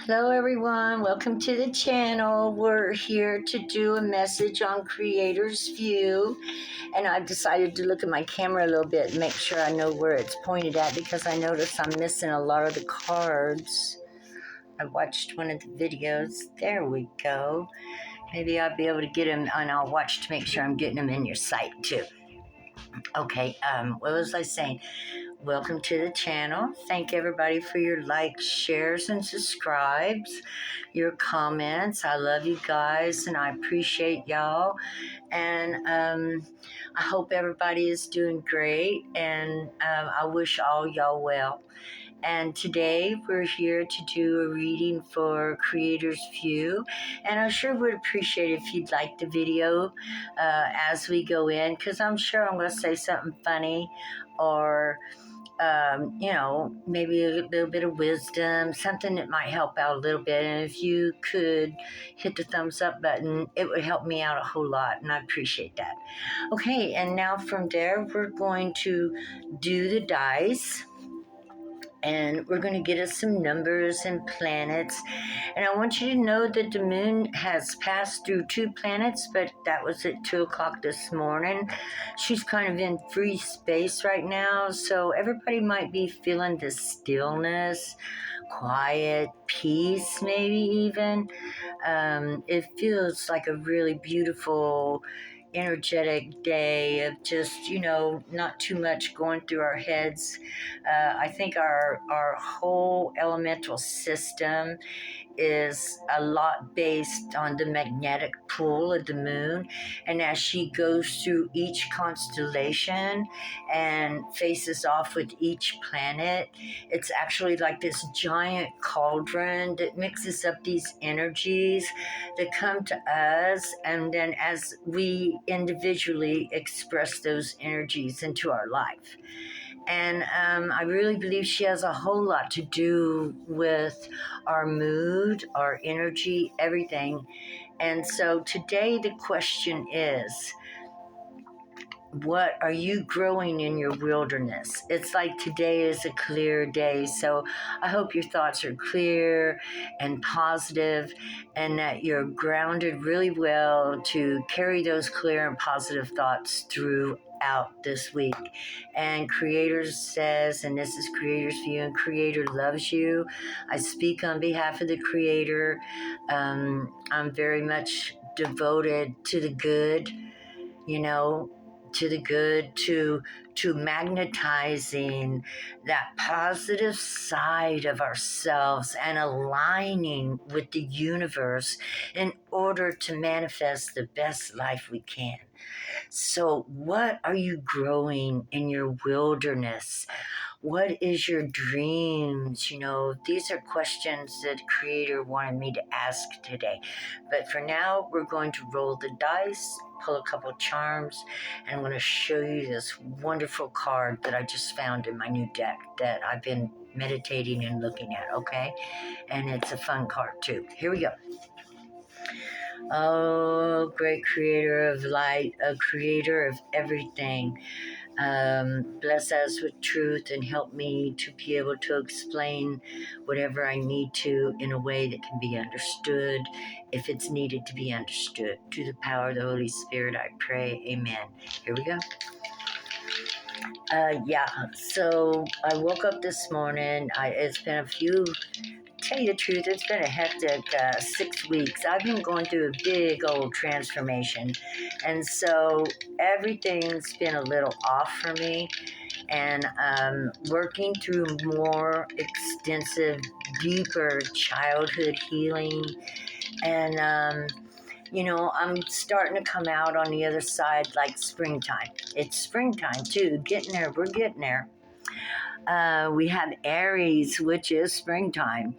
Hello, everyone. Welcome to the channel. We're here to do a message on Creator's View. And I've decided to look at my camera a little bit and make sure I know where it's pointed at because I notice I'm missing a lot of the cards. I watched one of the videos. There we go. Maybe I'll be able to get them, and I'll watch to make sure I'm getting them in your sight too. Okay, what was I saying? Welcome to the channel. Thank everybody for your likes, shares, and subscribes, your comments. I love you guys, and I appreciate y'all. And I hope everybody is doing great, and I wish all y'all well. And today we're here to do a reading for Creator's View. And I sure would appreciate if you'd like the video as we go in, because I'm sure I'm going to say something funny or maybe a little bit of wisdom, something that might help out a little bit. And if you could hit the thumbs up button, it would help me out a whole lot, and I appreciate that. Okay, and now from there, we're going to do the dice. And we're going to get us some numbers and planets. And I want you to know that the moon has passed through 2 planets, but that was at 2 o'clock this morning. She's kind of in free space right now, so everybody might be feeling the stillness, quiet, peace, maybe even. It feels like a really beautiful, energetic day of just, not too much going through our heads. I think our whole elemental system is a lot based on the magnetic pull of the moon. And as she goes through each constellation and faces off with each planet, it's actually like this giant cauldron that mixes up these energies that come to us. And then as we individually express those energies into our life. And I really believe she has a whole lot to do with our mood, our energy, everything. And so today the question is, what are you growing in your wilderness? It's like today is a clear day. So I hope your thoughts are clear and positive, and that you're grounded really well to carry those clear and positive thoughts throughout this week. And Creator says, and this is Creator's View, and Creator loves you. I speak on behalf of the Creator. I'm very much devoted to the good, to the good, to magnetizing that positive side of ourselves and aligning with the universe in order to manifest the best life we can. So what are you growing in your wilderness? What is your dreams? These are questions that the Creator wanted me to ask today. But for now, we're going to roll the dice, pull a couple charms, and I'm going to show you this wonderful card that I just found in my new deck that I've been meditating and looking at, okay? And it's a fun card too. Here we go. Oh, great Creator of light, a creator of everything. Bless us with truth and help me to be able to explain whatever I need to in a way that can be understood if it's needed to be understood. Through the power of the Holy Spirit, I pray. Amen. Here we go. So I woke up this morning. It's been tell you the truth, it's been a hectic 6 weeks. I've been going through a big old transformation. And so everything's been a little off for me. And working through more extensive, deeper childhood healing. And, I'm starting to come out on the other side like springtime. It's springtime too. Getting there. We're getting there. We have Aries, which is springtime,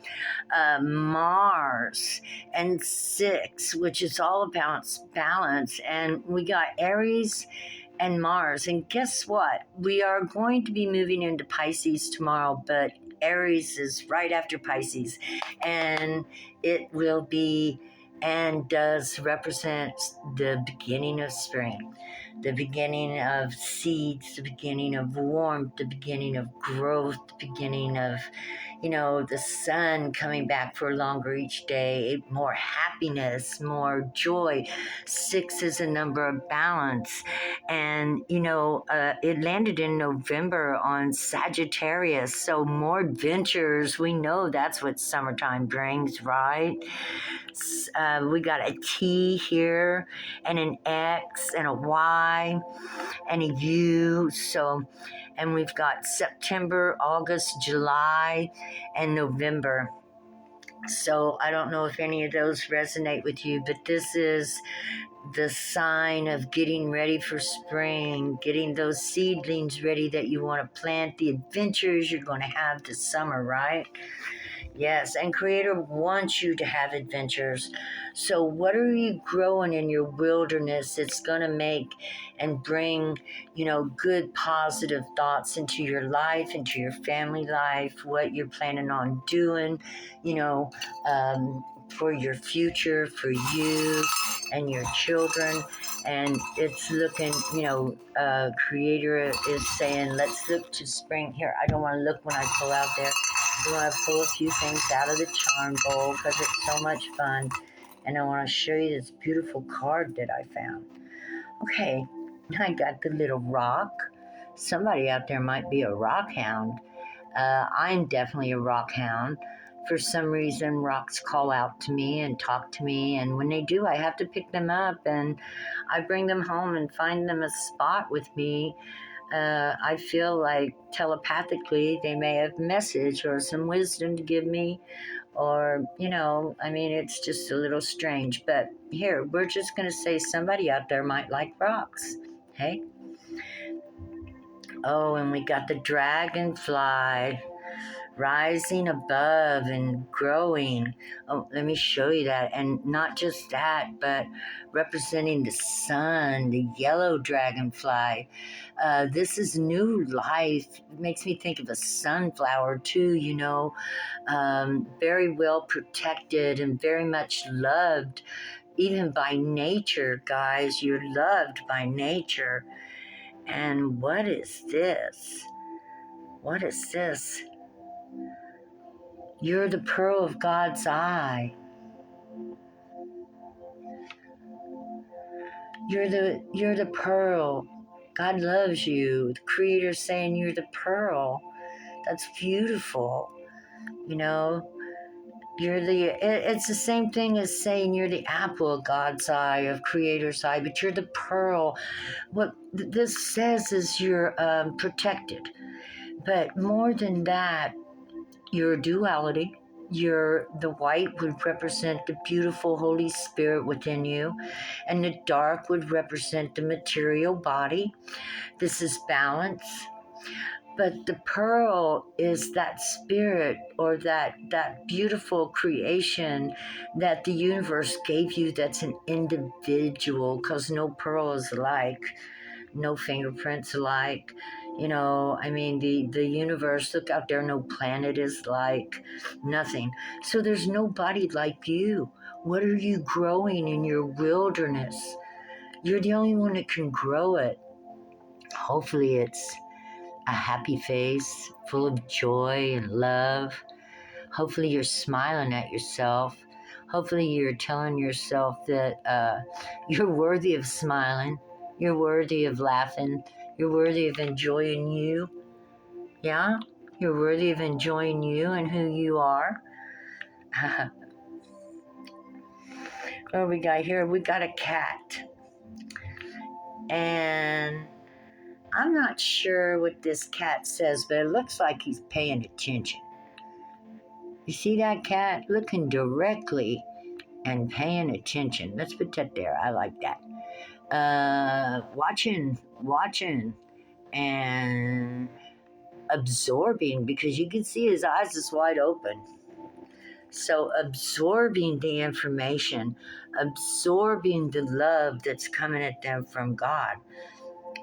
Mars, and 6, which is all about balance. And we got Aries and Mars. And guess what? We are going to be moving into Pisces tomorrow, but Aries is right after Pisces. And it will be and does represent the beginning of spring, the beginning of seeds, the beginning of warmth, the beginning of growth, the beginning of, the sun coming back for longer each day, more happiness, more joy. 6 is a number of balance. And, it landed in November on Sagittarius. So more adventures. We know that's what summertime brings, right? We got a T here and an X and a Y and a U. So, and we've got September, August, July, and November. So I don't know if any of those resonate with you, but this is the sign of getting ready for spring, getting those seedlings ready that you want to plant, the adventures you're going to have this summer, right? Yes, and Creator wants you to have adventures. So, what are you growing in your wilderness that's going to make and bring, good positive thoughts into your life, into your family life, what you're planning on doing, for your future, for you and your children. And it's looking, Creator is saying, let's look to spring. Here, I don't want to look when I pull out there. I want to pull a few things out of the charm bowl because it's so much fun. And I want to show you this beautiful card that I found. Okay, I got the little rock. Somebody out there might be a rock hound. I'm definitely a rock hound. For some reason, rocks call out to me and talk to me. And when they do, I have to pick them up and I bring them home and find them a spot with me. I feel like telepathically they may have a message or some wisdom to give me, or, it's just a little strange. But here, we're just going to say somebody out there might like rocks. Hey? Oh, and we got the dragonfly rising above and growing. Oh, let me show you that. And not just that, but representing the sun, the yellow dragonfly. This is new life. It makes me think of a sunflower too, very well protected and very much loved, even by nature, guys. You're loved by nature. And what is this? What is this? You're the pearl of God's eye. You're the pearl. God loves you. The Creator's saying you're the pearl. That's beautiful. It's the same thing as saying you're the apple of God's eye, of Creator's eye, but you're the pearl. What this says is you're protected. But more than that, you're a duality. The white would represent the beautiful Holy Spirit within you, and the dark would represent the material body. This is balance. But the pearl is that spirit, or that beautiful creation that the universe gave you that's an individual, because no pearl is alike, no fingerprints alike. The universe, look out there, no planet is like, nothing. So there's nobody like you. What are you growing in your wilderness? You're the only one that can grow it. Hopefully it's a happy face full of joy and love. Hopefully you're smiling at yourself. Hopefully you're telling yourself that you're worthy of smiling. You're worthy of laughing. You're worthy of enjoying you. Yeah? You're worthy of enjoying you and who you are. What we got here? We got a cat. And I'm not sure what this cat says, but it looks like he's paying attention. You see that cat? Looking directly and paying attention. Let's put that there. I like that. Watching, and absorbing, because you can see his eyes is wide open. So absorbing the information, absorbing the love that's coming at them from God.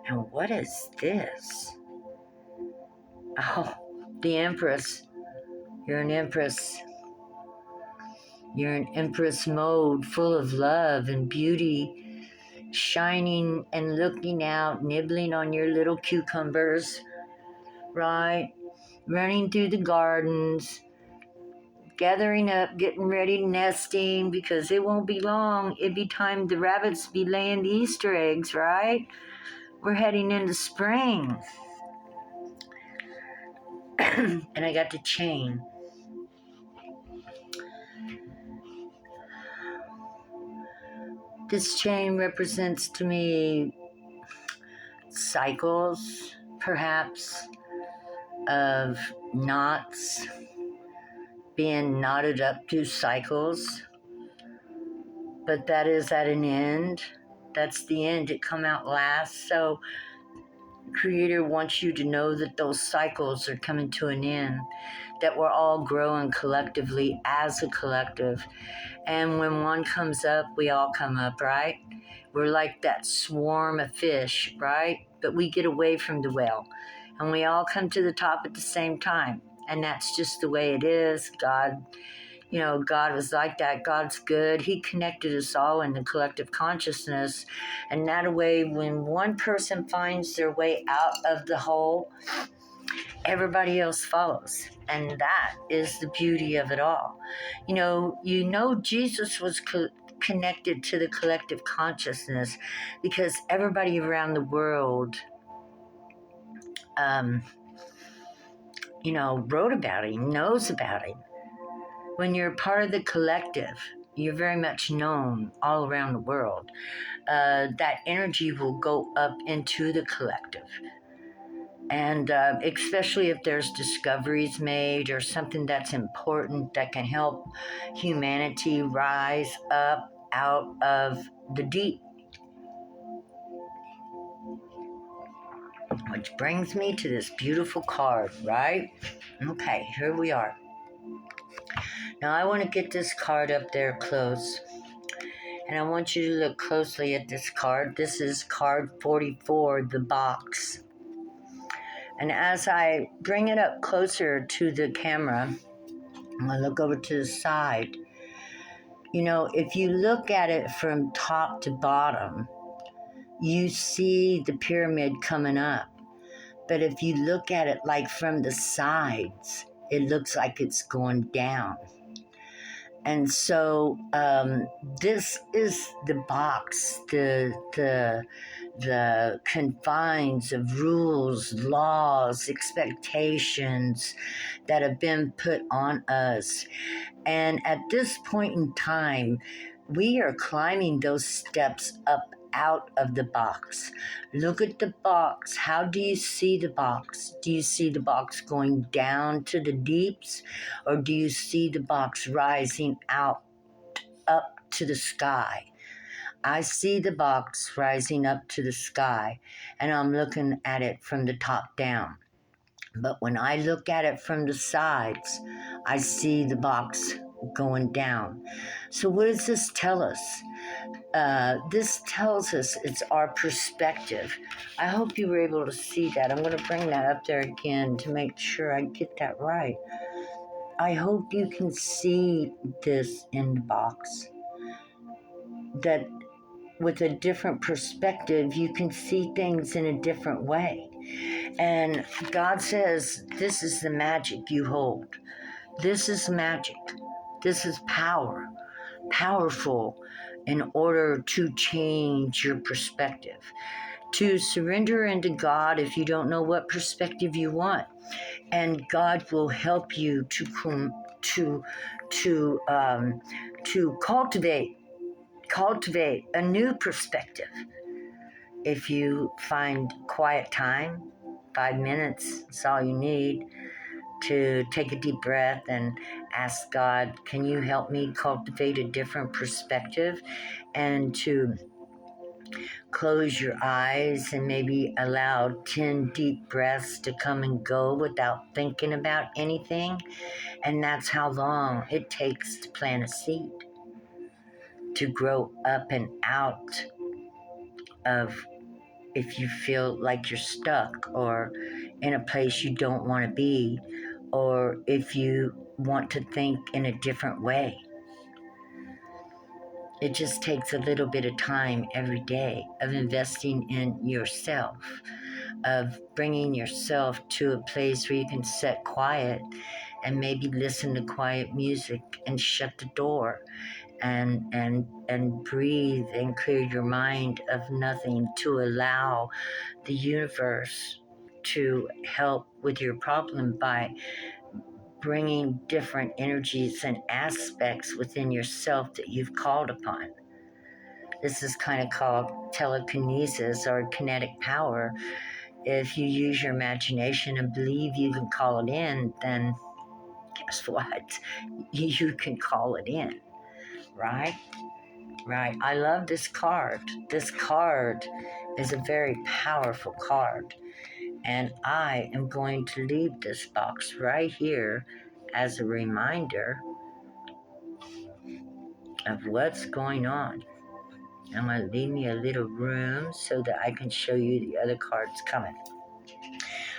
And what is this? Oh, the Empress. You're an Empress. You're in Empress mode, full of love and beauty, shining and looking out, nibbling on your little cucumbers, right? Running through the gardens, gathering up, getting ready, nesting, because it won't be long. It'd be time the rabbits be laying the Easter eggs, right? We're heading into spring. And I got the chain. This chain represents to me cycles, perhaps, of knots being knotted up to cycles, but that is at an end. That's the end. It come out last. So Creator wants you to know that those cycles are coming to an end, that we're all growing collectively as a collective. And when one comes up, we all come up, right? We're like that swarm of fish, right? But we get away from the whale and we all come to the top at the same time. And that's just the way it is. God, God was like that. God's good. He connected us all in the collective consciousness. And that way, when one person finds their way out of the hole, everybody else follows. And that is the beauty of it all. Jesus was connected to the collective consciousness because everybody around the world wrote about him, knows about him. When you're part of the collective, you're very much known all around the world. That energy will go up into the collective. And especially if there's discoveries made or something that's important that can help humanity rise up out of the deep. Which brings me to this beautiful card, right? Okay, here we are. Now I want to get this card up there close. And I want you to look closely at this card. This is card 44, the box. And as I bring it up closer to the camera, I'm going to look over to the side. If you look at it from top to bottom, you see the pyramid coming up. But if you look at it like from the sides, it looks like it's going down. And so this is the box, the confines of rules, laws, expectations that have been put on us. And at this point in time, we are climbing those steps up out of the box. Look at the box. How do you see the box? Do you see the box going down to the deeps, or do you see the box rising out up to the sky? I see the box rising up to the sky, and I'm looking at it from the top down. But when I look at it from the sides, I see the box going down. So what does this tell us? This tells us it's our perspective. I hope you were able to see that. I'm going to bring that up there again to make sure I get that right. I hope you can see this in the box. That with a different perspective, you can see things in a different way. And God says, this is the magic you hold. This is magic. This is powerful in order to change your perspective. To surrender into God if you don't know what perspective you want. And God will help you to cultivate a new perspective. If you find quiet time, 5 minutes, that's all you need, to take a deep breath and ask God, can you help me cultivate a different perspective? And to close your eyes and maybe allow 10 deep breaths to come and go without thinking about anything. And that's how long it takes to plant a seed, to grow up and out of, if you feel like you're stuck or in a place you don't want to be, or if you want to think in a different way. It just takes a little bit of time every day of investing in yourself, of bringing yourself to a place where you can sit quiet and maybe listen to quiet music and shut the door and breathe and clear your mind of nothing to allow the universe to help with your problem by bringing different energies and aspects within yourself that you've called upon. This is kind of called telekinesis or kinetic power. If you use your imagination and believe you can call it in, then guess what? You can call it in, right? Right. I love this card. This card is a very powerful card. And I am going to leave this box right here as a reminder of what's going on. I'm going to leave me a little room so that I can show you the other cards coming.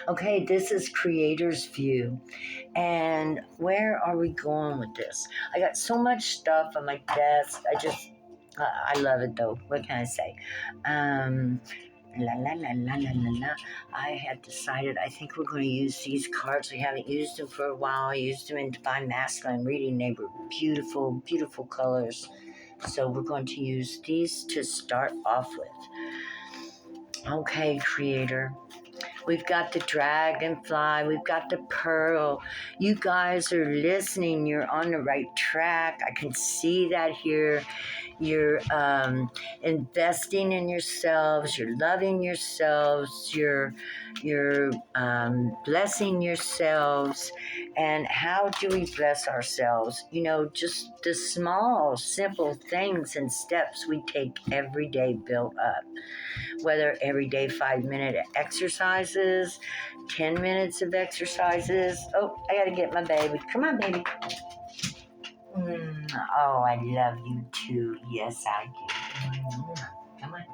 Okay, this is Creator's View. And where are we going with this? I got so much stuff on my desk. I love it though. What can I say? La la la la la la la. I have decided I think we're going to use these cards. We haven't used them for a while. I used them in Divine Masculine reading. They were beautiful, beautiful colors. So we're going to use these to start off with. Okay, Creator. We've got the dragonfly. We've got the pearl. You guys are listening. You're on the right track. I can see that here. You're investing in yourselves. You're loving yourselves. You're blessing yourselves. And how do we bless ourselves? You know, just the small, simple things and steps we take every day build up. Whether every day 5-minute exercises, 10 minutes of exercises. Oh, I gotta get my baby. Come on, baby. Oh, I love you too. Yes, I do. Come on.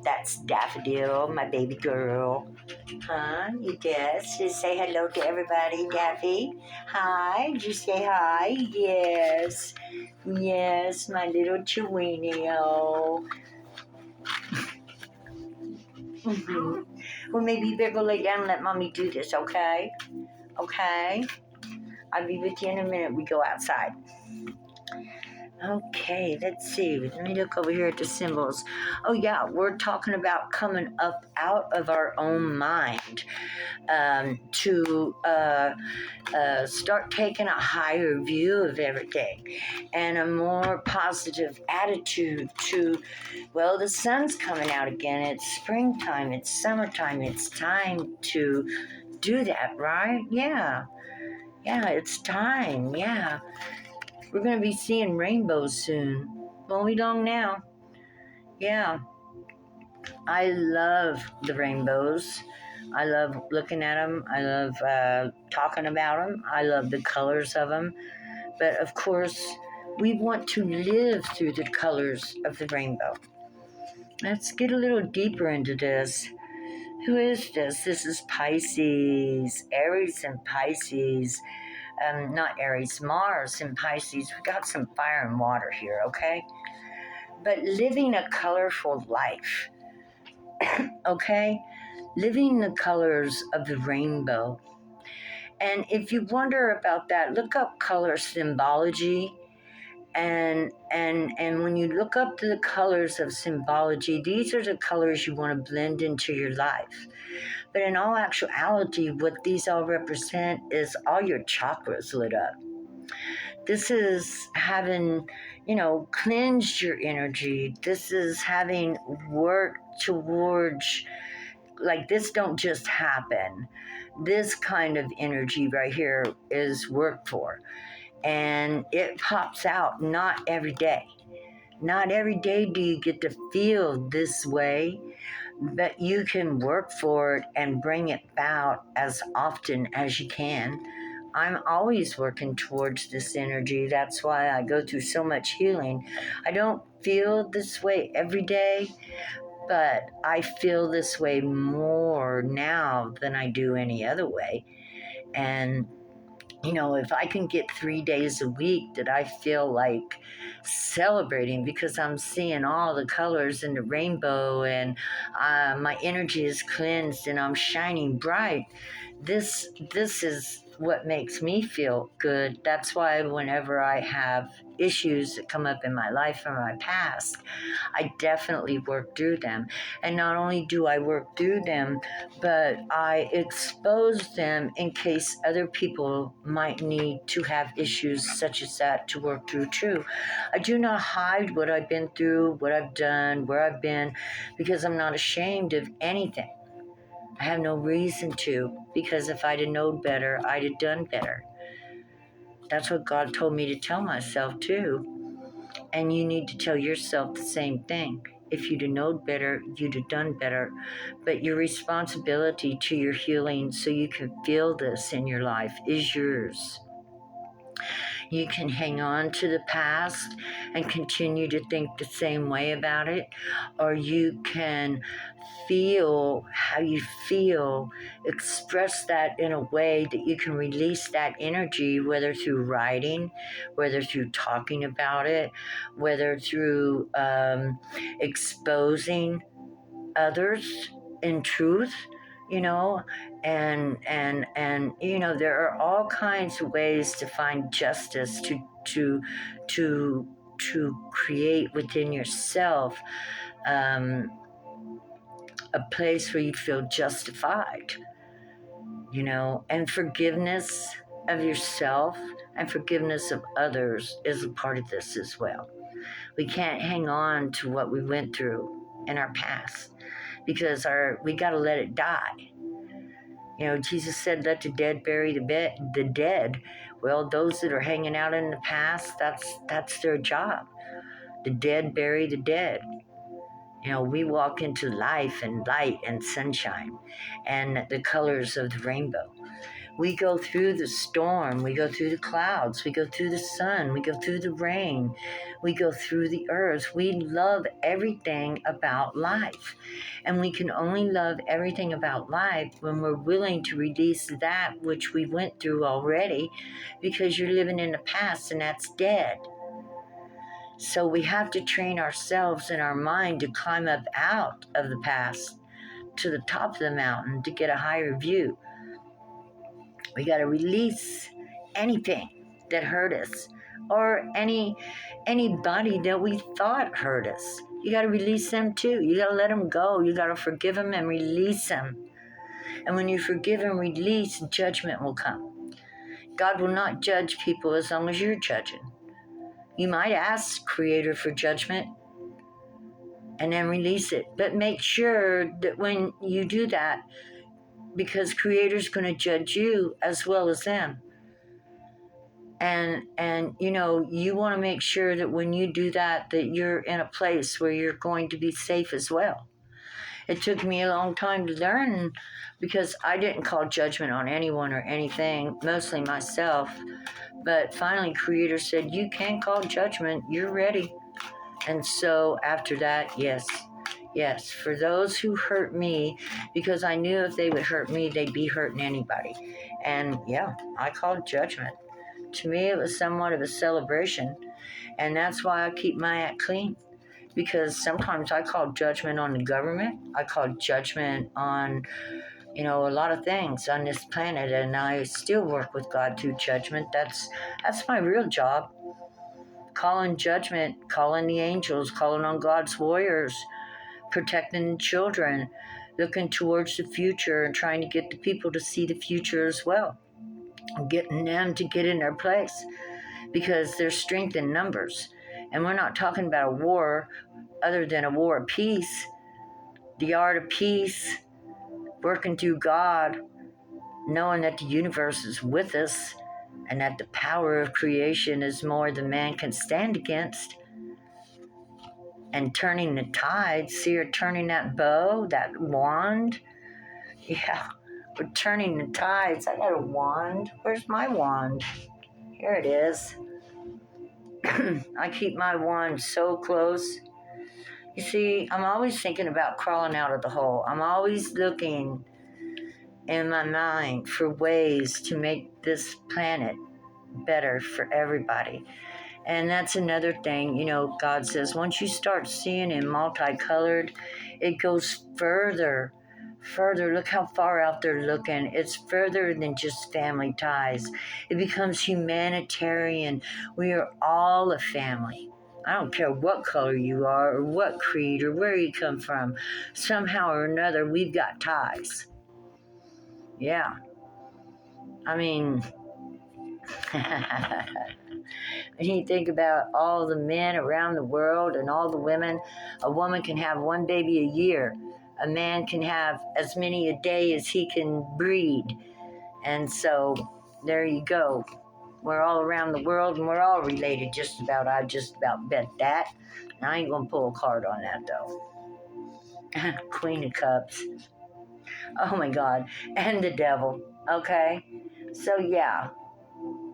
That's Daffodil, my baby girl. Huh? You did? Just say hello to everybody, Daffy. Hi. Did you say hi? Yes. Yes, my little Chiweenie. Well, maybe you better go lay down and let mommy do this, okay? Okay? I'll be with you in a minute. We go outside. Okay, let's see. Let me look over here at the symbols. Oh, yeah, we're talking about coming up out of our own mind to start taking a higher view of everything and a more positive attitude to, well, the sun's coming out again. It's springtime. It's summertime. It's time to do that, right? Yeah. Yeah, it's time. Yeah. We're going to be seeing rainbows soon. Won't be long now. Yeah. I love the rainbows. I love looking at them. I love talking about them. I love the colors of them. But of course, we want to live through the colors of the rainbow. Let's get a little deeper into this. Who is this? This is Pisces, Aries and Pisces. Not Aries, Mars and Pisces. We got some fire and water here, okay? But living a colorful life, okay? Living the colors of the rainbow. And if you wonder about that, look up color symbology. And when you look up the colors of symbology, these are the colors you want to blend into your life. But in all actuality, what these all represent is all your chakras lit up. This is having, cleansed your energy. This is having worked towards, like, this don't just happen. This kind of energy right here is worked for. And it pops out not every day. Not every day do you get to feel this way, but you can work for it and bring it about as often as you can. I'm always working towards this energy. That's why I go through so much healing. I don't feel this way every day, but I feel this way more now than I do any other way. And if I can get 3 days a week that I feel like celebrating because I'm seeing all the colors in the rainbow and my energy is cleansed and I'm shining bright, this is what makes me feel good. That's why whenever I have issues that come up in my life from my past, I definitely work through them. And not only do I work through them, but I expose them in case other people might need to have issues such as that to work through too. I do not hide what I've been through, what I've done, where I've been, because I'm not ashamed of anything. I have no reason to, because if I'd have known better, I'd have done better. That's what God told me to tell myself too. And you need to tell yourself the same thing. If you'd have known better, you'd have done better. But your responsibility to your healing so you can feel this in your life is yours. You can hang on to the past and continue to think the same way about it, or you can feel how you feel, express that in a way that you can release that energy, whether through writing, whether through talking about it, whether through exposing others in truth, you know, and there are all kinds of ways to find justice, to create within yourself a place where you feel justified, and forgiveness of yourself and forgiveness of others is a part of this as well. We can't hang on to what we went through in our past, because we got to let it die. Jesus said, let the dead bury the dead. Well, those that are hanging out in the past, that's their job. The dead bury the dead. We walk into life and light and sunshine and the colors of the rainbow. We go through the storm, we go through the clouds, we go through the sun, we go through the rain, we go through the earth. We love everything about life. And we can only love everything about life when we're willing to release that which we went through already, because you're living in the past and that's dead. So we have to train ourselves in our mind to climb up out of the past to the top of the mountain to get a higher view. We got to release anything that hurt us, or anybody that we thought hurt us. You got to release them too. You got to let them go. You got to forgive them and release them. And when you forgive and release, judgment will come. God will not judge people as long as you're judging. You might ask Creator for judgment and then release it. But make sure that when you do that, because Creator's going to judge you as well as them. And you want to make sure that when you do that you're in a place where you're going to be safe as well. It took me a long time to learn, because I didn't call judgment on anyone or anything, mostly myself. But finally, Creator said, you can call judgment. You're ready. And so after that, yes, for those who hurt me, because I knew if they would hurt me, they'd be hurting anybody. And I called judgment. To me, it was somewhat of a celebration. And that's why I keep my act clean. Because sometimes I call judgment on the government. I call judgment on, a lot of things on this planet. And I still work with God through judgment. That's my real job. Calling judgment, calling the angels, calling on God's warriors, protecting the children, looking towards the future and trying to get the people to see the future as well. Getting them to get in their place, because there's strength in numbers. And we're not talking about a war other than a war of peace. The art of peace, working through God, knowing that the universe is with us and that the power of creation is more than man can stand against. And turning the tides, see her turning that bow, that wand? Yeah, we're turning the tides. I got a wand. Where's my wand? Here it is. I keep my wand so close. You see, I'm always thinking about crawling out of the hole. I'm always looking in my mind for ways to make this planet better for everybody. And that's another thing, God says, once you start seeing it multicolored, it goes further further. Look how far out they're looking. It's further than just family ties. It becomes humanitarian. We are all a family. I don't care what color you are or what creed or where you come from. Somehow or another, we've got ties. Yeah. I mean, when you think about all the men around the world and all the women, a woman can have one baby a year. A man can have as many a day as he can breed. And so there you go. We're all around the world and we're all related just about. I just about bet that. I ain't gonna pull a card on that though. Queen of Cups. Oh my God. And the devil. Okay. So yeah.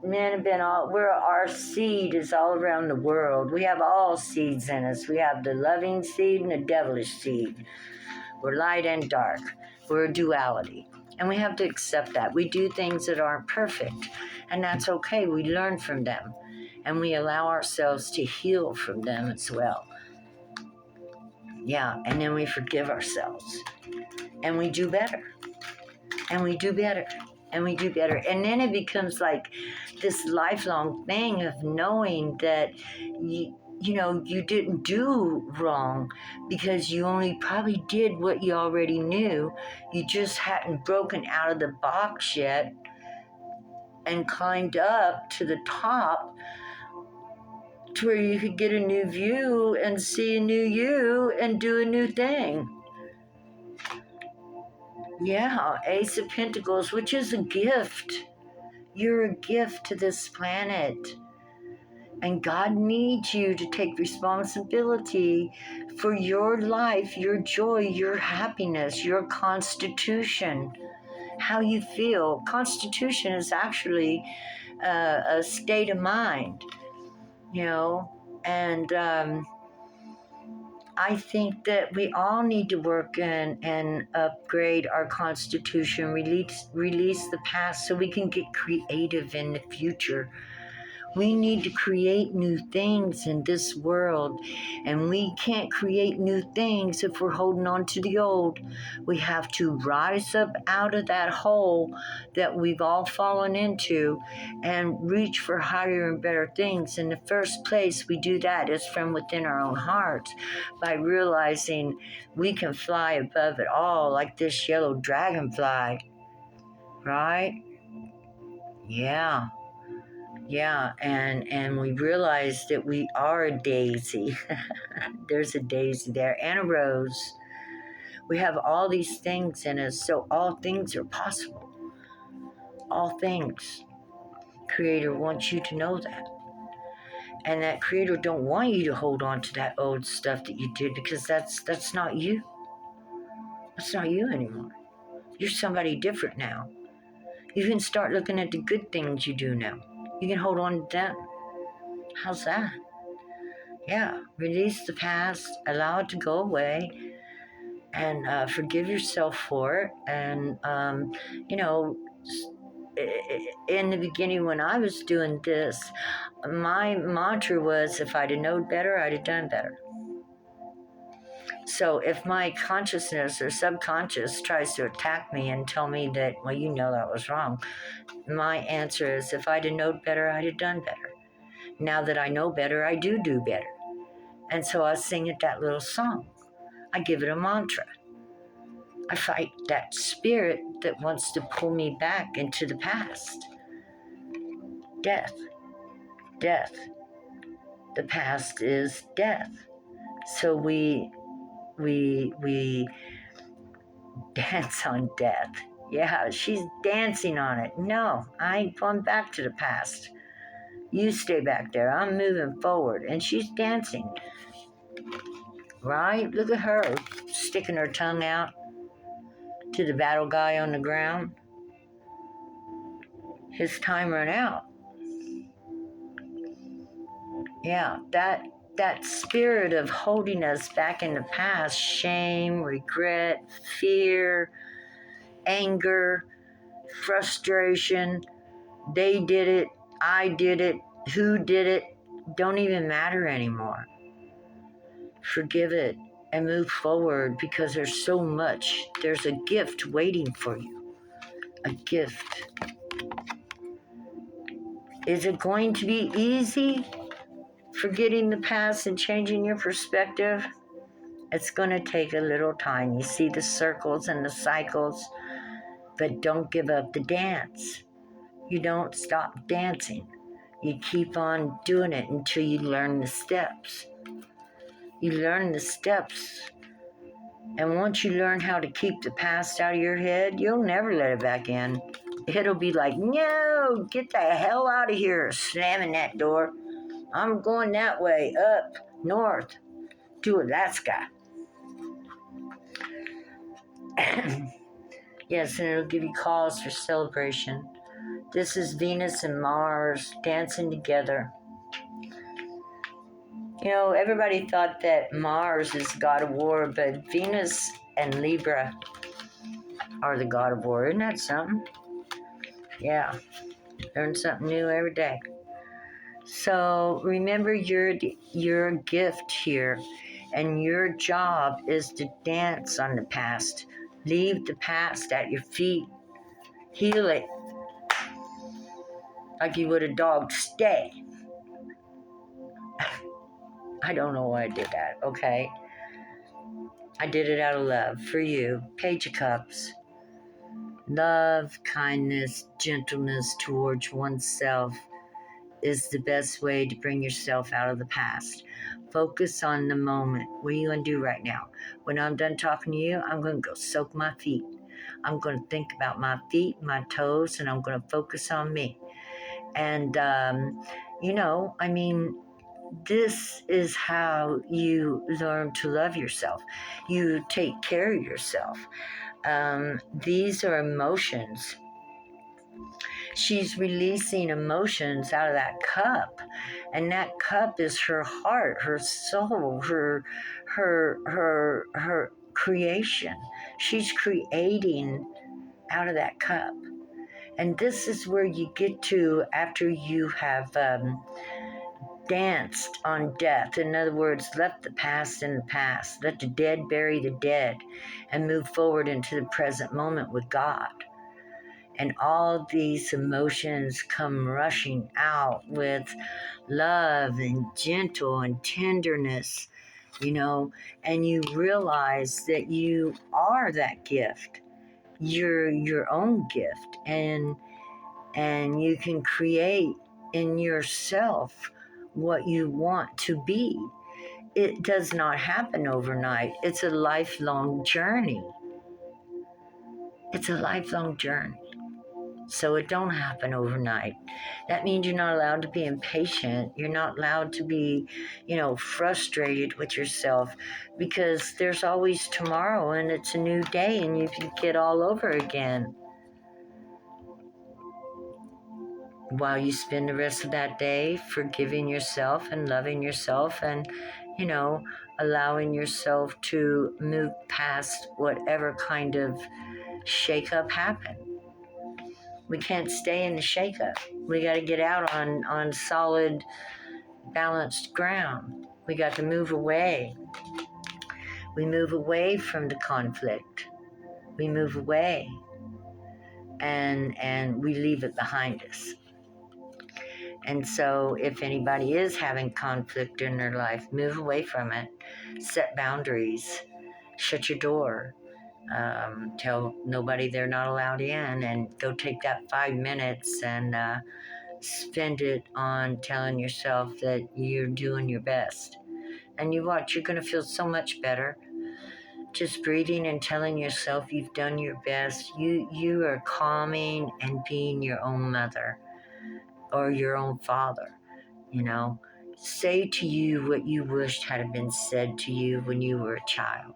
Men have been our seed is all around the world. We have all seeds in us. We have the loving seed and the devilish seed. We're light and dark. We're a duality. And we have to accept that. We do things that aren't perfect. And that's okay. We learn from them. And we allow ourselves to heal from them as well. Yeah. And then we forgive ourselves. And we do better. And we do better. And we do better. And then it becomes like this lifelong thing of knowing that you didn't do wrong because you only probably did what you already knew. You just hadn't broken out of the box yet and climbed up to the top to where you could get a new view and see a new you and do a new thing. Yeah, Ace of Pentacles, which is a gift. You're a gift to this planet. And God needs you to take responsibility for your life, your joy, your happiness, your constitution, how you feel. Constitution is actually a state of mind, and I think that we all need to work and upgrade our constitution, release the past so we can get creative in the future. We need to create new things in this world, and we can't create new things if we're holding on to the old. We have to rise up out of that hole that we've all fallen into and reach for higher and better things. In the first place, we do that is from within our own hearts by realizing we can fly above it all like this yellow dragonfly, right? Yeah. Yeah, and we realize that we are a daisy. There's a daisy there and a rose. We have all these things in us, so all things are possible. All things. Creator wants you to know that. And that Creator don't want you to hold on to that old stuff that you did because that's not you. That's not you anymore. You're somebody different now. You can start looking at the good things you do now. You can hold on to them. How's that? Yeah, release the past, allow it to go away, and forgive yourself for it. And, in the beginning when I was doing this, my mantra was if I'd have known better, I'd have done better. So if my consciousness or subconscious tries to attack me and tell me that, well, that was wrong, my answer is if I'd have known better, I'd have done better. Now that I know better, I do better. And so I sing it that little song. I give it a mantra. I fight that spirit that wants to pull me back into the past. Death. Death. The past is death. So we dance on death. Yeah, she's dancing on it. No, I ain't going back to the past. You stay back there. I'm moving forward. And she's dancing. Right? Look at her sticking her tongue out to the battle guy on the ground. His time ran out. Yeah, that spirit of holding us back in the past, shame, regret, fear, anger, frustration, they did it, I did it, who did it, don't even matter anymore. Forgive it. and move forward, because there's so much. There's a gift waiting for you. A gift. Is it going to be easy? Forgetting the past and changing your perspective? It's going to take a little time. You see the circles and the cycles, but don't give up the dance. You don't stop dancing. You keep on doing it until you learn the steps. You learn the steps. And once you learn how to keep the past out of your head, you'll never let it back in. It'll be like, no, get the hell out of here, slamming that door. I'm going that way, up, north, to Alaska. Yes, and it'll give you cause for celebration. This is Venus and Mars dancing together. You know, everybody thought that Mars is the god of war, but Venus and Libra are the god of war. Isn't that something? Yeah, learn something new every day. So remember, you're a gift here, and your job is to dance on the past. Leave the past at your feet. Heal it like you would a dog. Stay. I don't know why I did that, okay? I did it out of love for you. Page of Cups. Love, kindness, gentleness towards oneself is the best way to bring yourself out of the past. Focus on the moment. What are you going to do right now? When I'm done talking to you, I'm going to go soak my feet. I'm going to think about my feet, my toes, and I'm going to focus on me. And, this is how you learn to love yourself. You take care of yourself. These are emotions. She's releasing emotions out of that cup, and that cup is her heart, her soul, her creation. She's creating out of that cup. And this is where you get to after you have danced on death. In other words, left the past in the past. Let the dead bury the dead and move forward into the present moment with God. And all these emotions come rushing out with love and gentle and tenderness, and you realize that you are that gift. You're your own gift, and you can create in yourself what you want to be. It does not happen overnight. It's a lifelong journey. It's a lifelong journey. So it don't happen overnight. That means you're not allowed to be impatient. You're not allowed to be, frustrated with yourself, because there's always tomorrow, and it's a new day, and you can get all over again. While you spend the rest of that day forgiving yourself and loving yourself, and, allowing yourself to move past whatever kind of shakeup happened. We can't stay in the shakeup. We got to get out on solid, balanced ground. We got to move away. We move away from the conflict. We move away, and we leave it behind us. And so if anybody is having conflict in their life, move away from it. Set boundaries. Shut your door. Tell nobody they're not allowed in, and go take that 5 minutes and spend it on telling yourself that you're doing your best. And you watch, you're going to feel so much better. Just breathing and telling yourself you've done your best. You are calming and being your own mother or your own father, Say to you what you wished had been said to you when you were a child.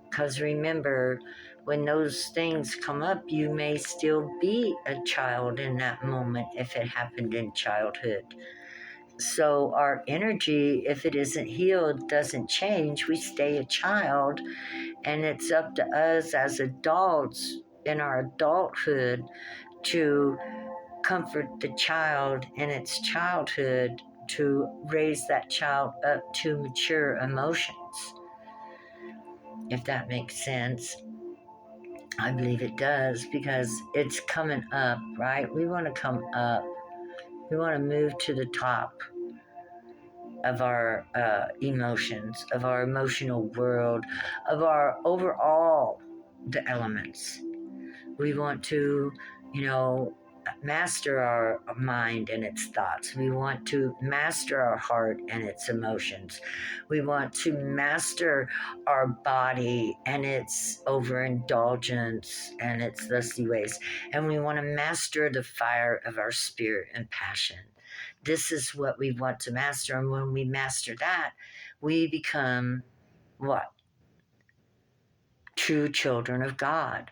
Because remember, when those things come up, you may still be a child in that moment if it happened in childhood. So our energy, if it isn't healed, doesn't change. We stay a child, and it's up to us as adults in our adulthood to comfort the child in its childhood, to raise that child up to mature emotions. if that makes sense. I believe it does, because it's coming up, right? We want to come up. We want to move to the top of our emotions, of our emotional world, of our overall, the elements. We want to, master our mind and its thoughts. We want to master our heart and its emotions. We want to master our body and its overindulgence and its lusty ways. And we want to master the fire of our spirit and passion. This is what we want to master. And when we master that, we become what? True children of God,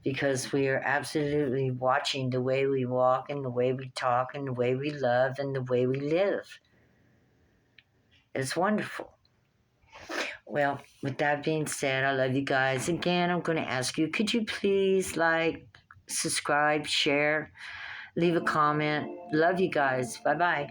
because we are absolutely watching the way we walk and the way we talk and the way we love and the way we live. It's wonderful. Well, with that being said, I love you guys. Again, I'm going to ask you, could you please like, subscribe, share, leave a comment. Love you guys. Bye-bye.